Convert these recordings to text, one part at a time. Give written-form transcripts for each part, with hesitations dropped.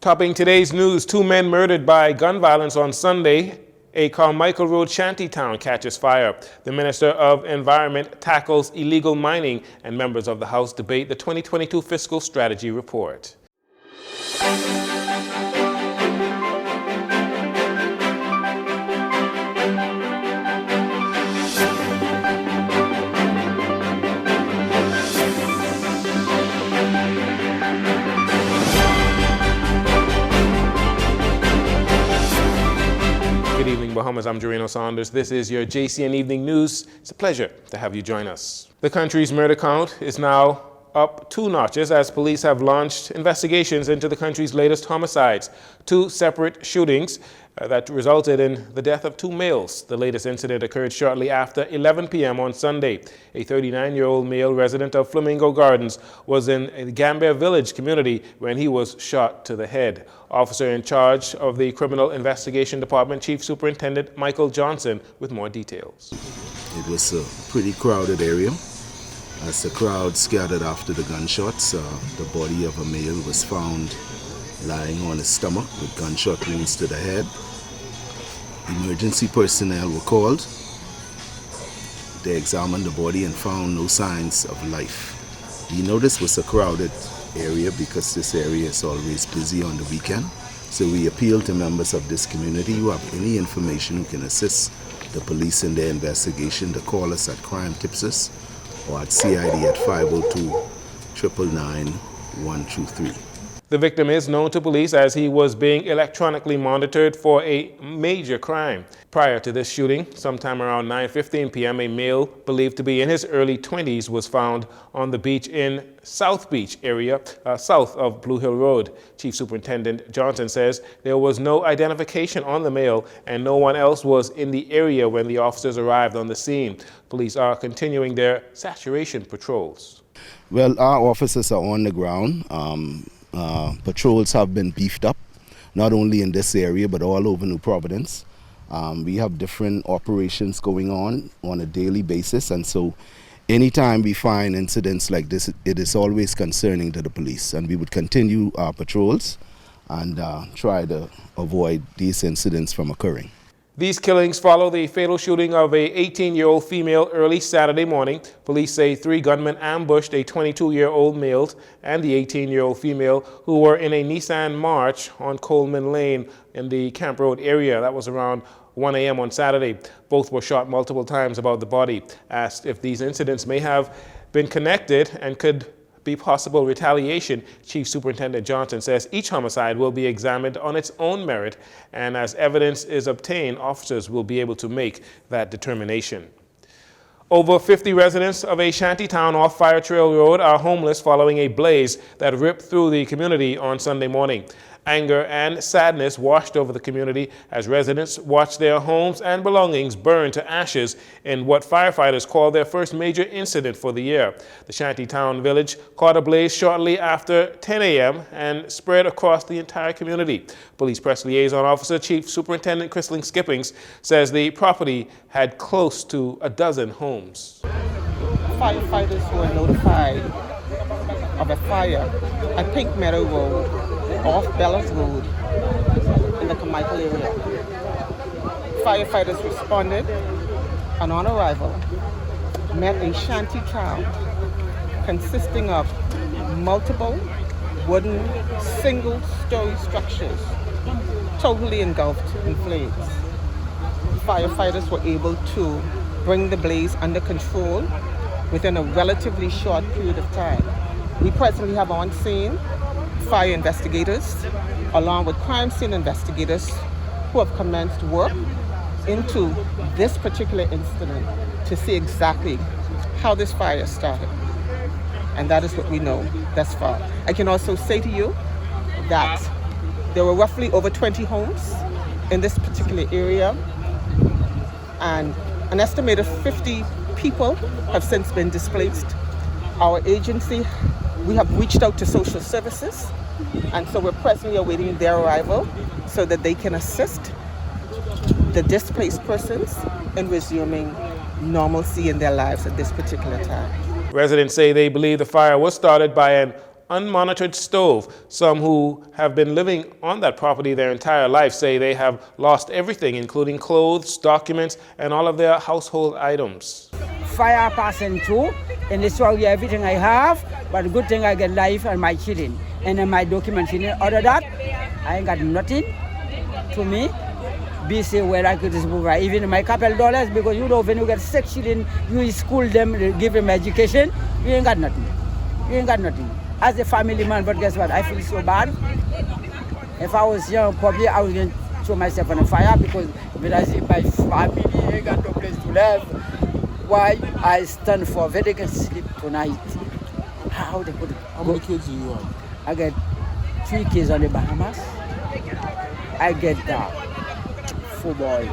Topping today's news, 2 men murdered by gun violence on Sunday. A Carmichael Road Shanty town catches fire. The Minister of Environment tackles illegal mining, and members of the House debate the 2022 Fiscal Strategy Report. Good evening, Bahamas. I'm Jcn Saunders. This is your JCN Evening News. It's a pleasure to have you join us. The country's murder count is now up 2 notches as police have launched investigations into the country's latest homicides. 2 separate shootings that resulted in the death of 2 males. The latest incident occurred shortly after 11 p.m. on Sunday. A 39-year-old male resident of Flamingo Gardens was in a Gambia Village community when he was shot to the head. Officer in charge of the Criminal Investigation Department, Chief Superintendent Michael Johnson, with more details. It was a pretty crowded area. As the crowd scattered after the gunshots, the body of a male was found lying on his stomach with gunshot wounds to the head. Emergency personnel were called. They examined the body and found no signs of life. We know this was a crowded area because this area is always busy on the weekend. So we appeal to members of this community who have any information who can assist the police in their investigation to call us at Crime Tipsers or at CID at 502-999-123. The victim is known to police as he was being electronically monitored for a major crime. Prior to this shooting, sometime around 9:15 p.m., a male believed to be in his early 20s was found on the beach in South Beach area, south of Blue Hill Road. Chief Superintendent Johnson says there was no identification on the male and no one else was in the area when the officers arrived on the scene. Police are continuing their saturation patrols. Well, our officers are on the ground. Patrols have been beefed up, not only in this area but all over New Providence. We have different operations going on a daily basis, and so anytime we find incidents like this, it is always concerning to the police, and we would continue our patrols and try to avoid these incidents from occurring. These killings follow the fatal shooting of a 18-year-old female early Saturday morning. Police say 3 gunmen ambushed a 22-year-old male and the 18-year-old female who were in a Nissan March on Coleman Lane in the Camp Road area. That was around 1 a.m. on Saturday. Both were shot multiple times above the body. Asked if these incidents may have been connected and could be possible retaliation, Chief Superintendent Johnson says each homicide will be examined on its own merit, and as evidence is obtained, officers will be able to make that determination. Over 50 residents of a shanty town off Fire Trail Road are homeless following a blaze that ripped through the community on Sunday morning. Anger and sadness washed over the community as residents watched their homes and belongings burn to ashes in what firefighters call their first major incident for the year. The Shantytown village caught a blaze shortly after 10 a.m. and spread across the entire community. Police Press Liaison Officer Chief Superintendent Chrisling Skippings says the property had close to a dozen homes. Firefighters were notified of a fire at Pink Meadow Road, off Bellas Road in the Carmichael area. Firefighters responded and on arrival met a shanty town consisting of multiple wooden single-story structures totally engulfed in flames. Firefighters were able to bring the blaze under control within a relatively short period of time. We presently have on scene fire investigators, along with crime scene investigators who have commenced work into this particular incident to see exactly how this fire started. And that is what we know thus far. I can also say to you that there were roughly over 20 homes in this particular area, and an estimated 50 people have since been displaced. Our agency, we have reached out to social services, and so we're presently awaiting their arrival so that they can assist the displaced persons in resuming normalcy in their lives at this particular time. Residents say they believe the fire was started by an unmonitored stove. Some who have been living on that property their entire life say they have lost everything, including clothes, documents, and all of their household items. Fire passing through and destroy everything I have, but the good thing I get life and my children and then my documents in it. Other than that, I ain't got nothing to me. Be say where I could move. Even my couple dollars, because you know when you get 6 children, you school them, give them education, you ain't got nothing. You ain't got nothing. As a family man, but guess what? I feel so bad. If I was young, probably I was going to throw myself on the fire because when I see my family ain't got no place to live, why I stand for where they can sleep tonight. How they could. How many kids do you have? I get 3 kids on the Bahamas. I get football.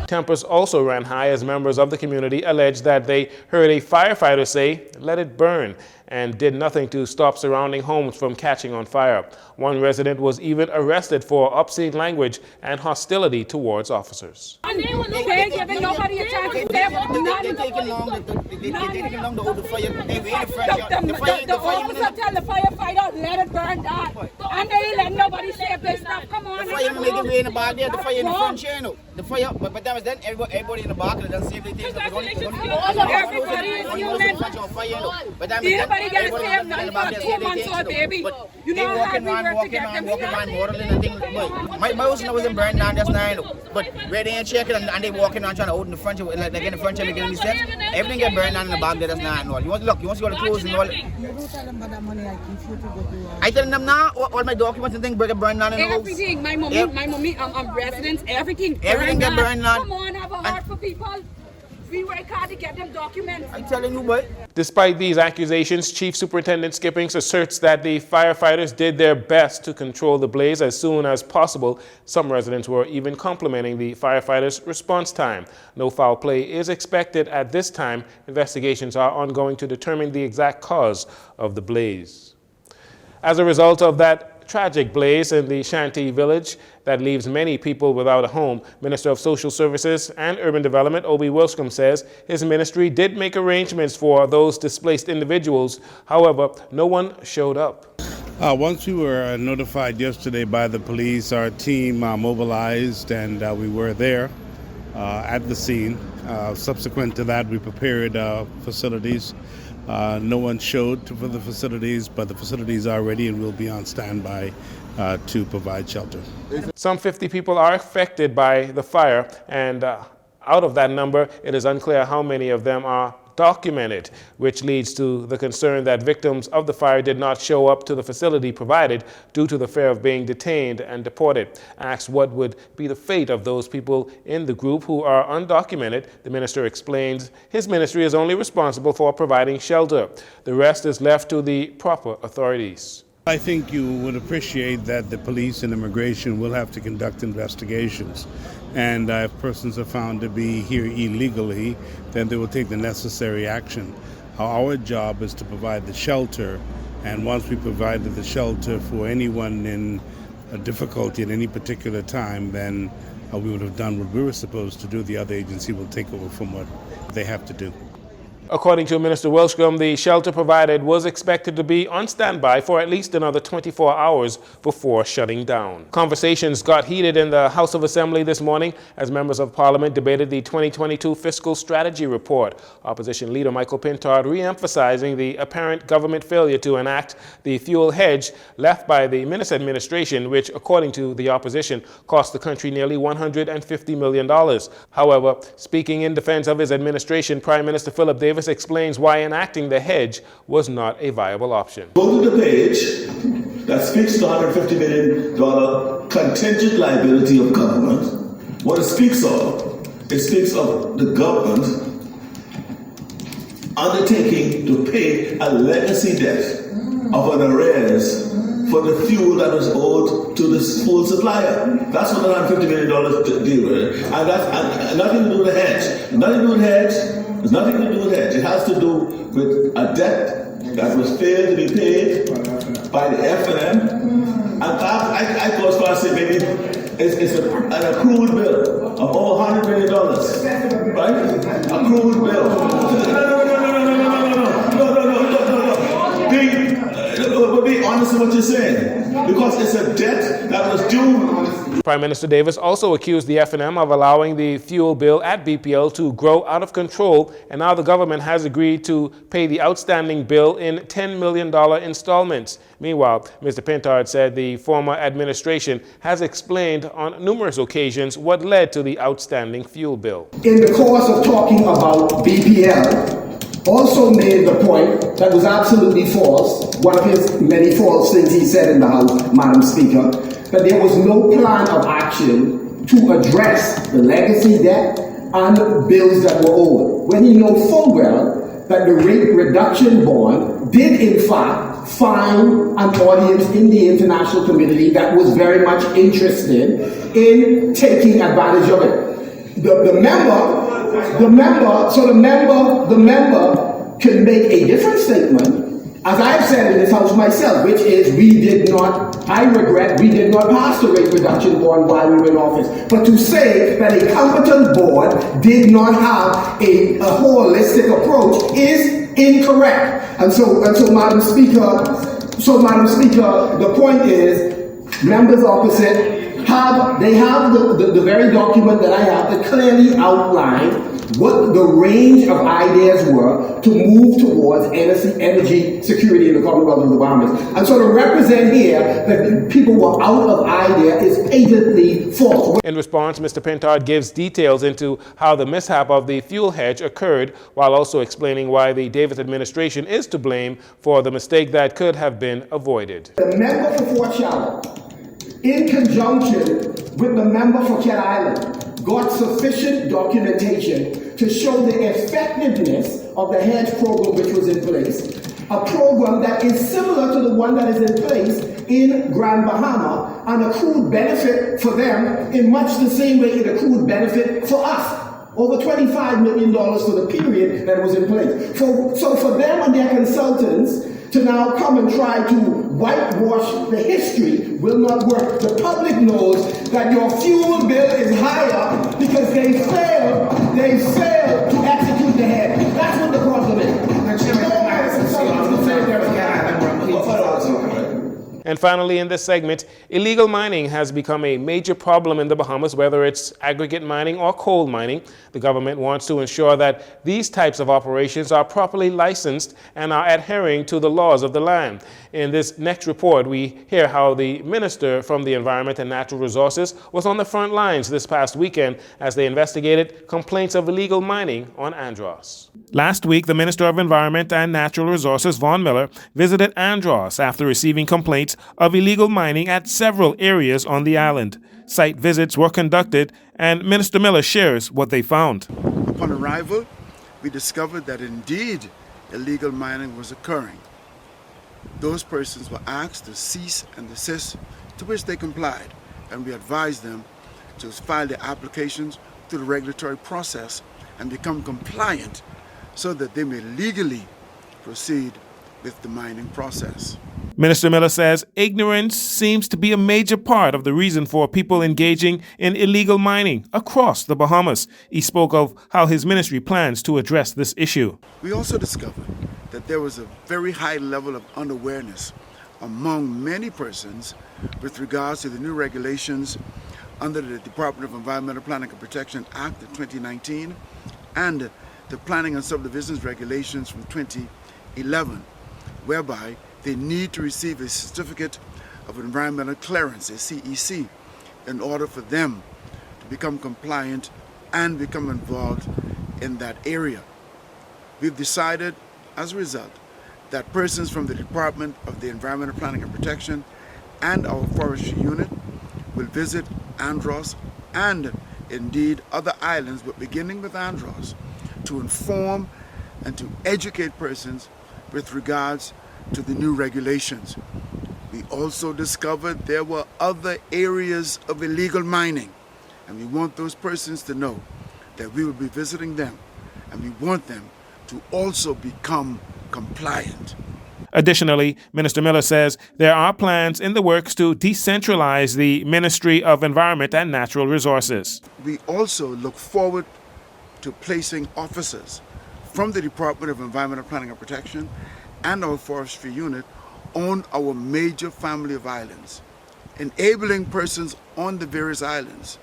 Tempers also ran high as members of the community alleged that they heard a firefighter say, "Let it burn," and did nothing to stop surrounding homes from catching on fire. One resident was even arrested for obscene language and hostility towards officers. They're giving nobody a chance to say They're taking long to hold the fire. They wait in front of the officer tell the firefighter, let it burn down. And they let nobody save their stuff. Come on. The fire make it way in the back there, the fire in the front channel. The fire, but that was then everybody in the back and they don't save their things. Everybody is human. Everybody gets saved now for 2 months old baby. You know how hard we work to get them stuff. My house wasn't burned down just now, but where they ain't checking and they walking around trying to hold in the front, like in the front, they getting these steps. Everything get burned down in the back there, that's not all. You want to see all the clothes and all. I tell them now, all my documents and things get burned down in the house. Everything, my mommy, residents, everything get burned down. Come on, have a heart for people. We work hard to get them documents. I'm telling you, boy. Despite these accusations, Chief Superintendent Skippings asserts that the firefighters did their best to control the blaze as soon as possible. Some residents were even complimenting the firefighters' response time. No foul play is expected at this time. Investigations are ongoing to determine the exact cause of the blaze. As a result of that tragic blaze in the Shanty village that leaves many people without a home, Minister of Social Services and Urban Development Obi Wilscombe says his ministry did make arrangements for those displaced individuals. However, no one showed up. Once we were notified yesterday by the police, our team mobilized and we were there at the scene. Subsequent to that, we prepared facilities. No one showed for the facilities, but the facilities are ready and will be on standby to provide shelter. Some 50 people are affected by the fire, and out of that number, it is unclear how many of them are documented, which leads to the concern that victims of the fire did not show up to the facility provided due to the fear of being detained and deported. Asked what would be the fate of those people in the group who are undocumented, the minister explains his ministry is only responsible for providing shelter. The rest is left to the proper authorities. I think you would appreciate that the police and immigration will have to conduct investigations. And if persons are found to be here illegally, then they will take the necessary action. Our job is to provide the shelter, and once we provided the shelter for anyone in a difficulty at any particular time, then we would have done what we were supposed to do. The other agency will take over from what they have to do. According to Minister Wilscombe, the shelter provided was expected to be on standby for at least another 24 hours before shutting down. Conversations got heated in the House of Assembly this morning as members of Parliament debated the 2022 Fiscal Strategy Report. Opposition Leader Michael Pintard re-emphasizing the apparent government failure to enact the fuel hedge left by the Minnis administration, which, according to the opposition, cost the country nearly $150 million. However, speaking in defense of his administration, Prime Minister Philip Davis explains why enacting the hedge was not a viable option. Go to the page that speaks to the $150 million contingent liability of government. What it speaks of the government undertaking to pay a legacy debt of an arrears for the fuel that was owed to the fuel supplier. That's what the $150 million deal with. And that's nothing to do with the hedge. Nothing to do with the hedge. There's nothing to do with that. It has to do with a debt that was failed to be paid by the F&M. And I go as far as say maybe it's an accrued bill of over $100 million, right? Accrued bill. No. but be honest with what you're saying, because it's a debt that was due. Prime Minister Davis also accused the F&M of allowing the fuel bill at BPL to grow out of control, and now the government has agreed to pay the outstanding bill in $10 million installments. Meanwhile, Mr. Pintard said the former administration has explained on numerous occasions what led to the outstanding fuel bill. In the course of talking about BPL, also made the point that was absolutely false, one of his many false things he said in the House, Madam Speaker, that there was no plan of action to address the legacy debt and bills that were owed, when he knew full well that the rate reduction bond did in fact find an audience in the international community that was very much interested in taking advantage of it. The member can make a different statement, as I've said in this House myself, which is I regret we did not pass the rate reduction bond while we were in office. But to say that a competent board did not have a holistic approach is incorrect. And so Madam Speaker, the point is, members opposite have the very document that I have that clearly outlined what the range of ideas were to move towards energy security in the Commonwealth of the Bahamas. And so to represent here that people were out of idea is patently false. In response, Mr. Pintard gives details into how the mishap of the fuel hedge occurred, while also explaining why the Davis administration is to blame for the mistake that could have been avoided. The member for Fort Charlotte, in conjunction with the member for Cat Island, got sufficient documentation to show the effectiveness of the hedge program which was in place, a program that is similar to the one that is in place in Grand Bahama and accrued benefit for them in much the same way it accrued benefit for us. Over $25 million for the period that was in place. So for them and their consultants to now come and try to whitewash the history will not work. The public knows that your fuel bill is higher because they failed to execute the hedge. That's what the problem is. And finally, in this segment, illegal mining has become a major problem in the Bahamas, whether it's aggregate mining or coal mining. The government wants to ensure that these types of operations are properly licensed and are adhering to the laws of the land. In this next report, we hear how the Minister from the Environment and Natural Resources was on the front lines this past weekend as they investigated complaints of illegal mining on Andros. Last week, the Minister of Environment and Natural Resources, Vaughn Miller, visited Andros after receiving complaints of illegal mining at several areas on the island. Site visits were conducted, and Minister Miller shares what they found. Upon arrival, we discovered that indeed illegal mining was occurring. Those persons were asked to cease and desist, to which they complied, and we advised them to file their applications through the regulatory process and become compliant so that they may legally proceed with the mining process. Minister Miller says ignorance seems to be a major part of the reason for people engaging in illegal mining across the Bahamas. He spoke of how his ministry plans to address this issue. We also discovered that there was a very high level of unawareness among many persons with regards to the new regulations under the Department of Environmental Planning and Protection Act of 2019 and the Planning and Subdivisions Regulations from 2011, whereby they need to receive a certificate of environmental clearance, a CEC, in order for them to become compliant and become involved in that area. We've decided, as a result, that persons from the Department of the Environmental Planning and Protection and our forestry unit will visit Andros and indeed other islands, but beginning with Andros, to inform and to educate persons with regards to the new regulations. We also discovered there were other areas of illegal mining, and we want those persons to know that we will be visiting them, and we want them to also become compliant. Additionally, Minister Miller says there are plans in the works to decentralize the Ministry of Environment and Natural Resources. We also look forward to placing officers from the Department of Environmental Planning and Protection and our forestry unit on our major family of islands, enabling persons on the various islands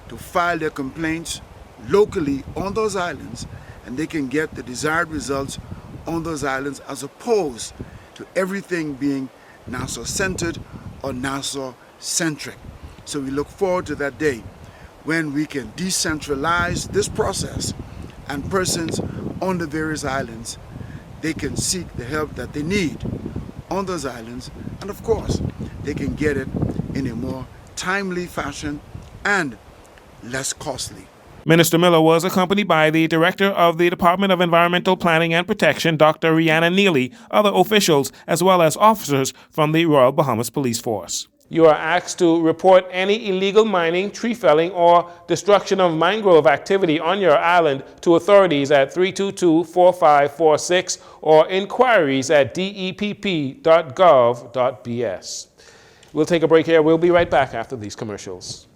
to file their complaints locally on those islands, and they can get the desired results on those islands as opposed to everything being Nassau-centered or Nassau-centric. So we look forward to that day when we can decentralize this process and persons on the various islands, they can seek the help that they need on those islands, and of course, they can get it in a more timely fashion and less costly. Minister Miller was accompanied by the Director of the Department of Environmental Planning and Protection, Dr. Rihanna Neely, other officials, as well as officers from the Royal Bahamas Police Force. You are asked to report any illegal mining, tree felling, or destruction of mangrove activity on your island to authorities at 322-4546 or inquiries at depp.gov.bs. We'll take a break here. We'll be right back after these commercials.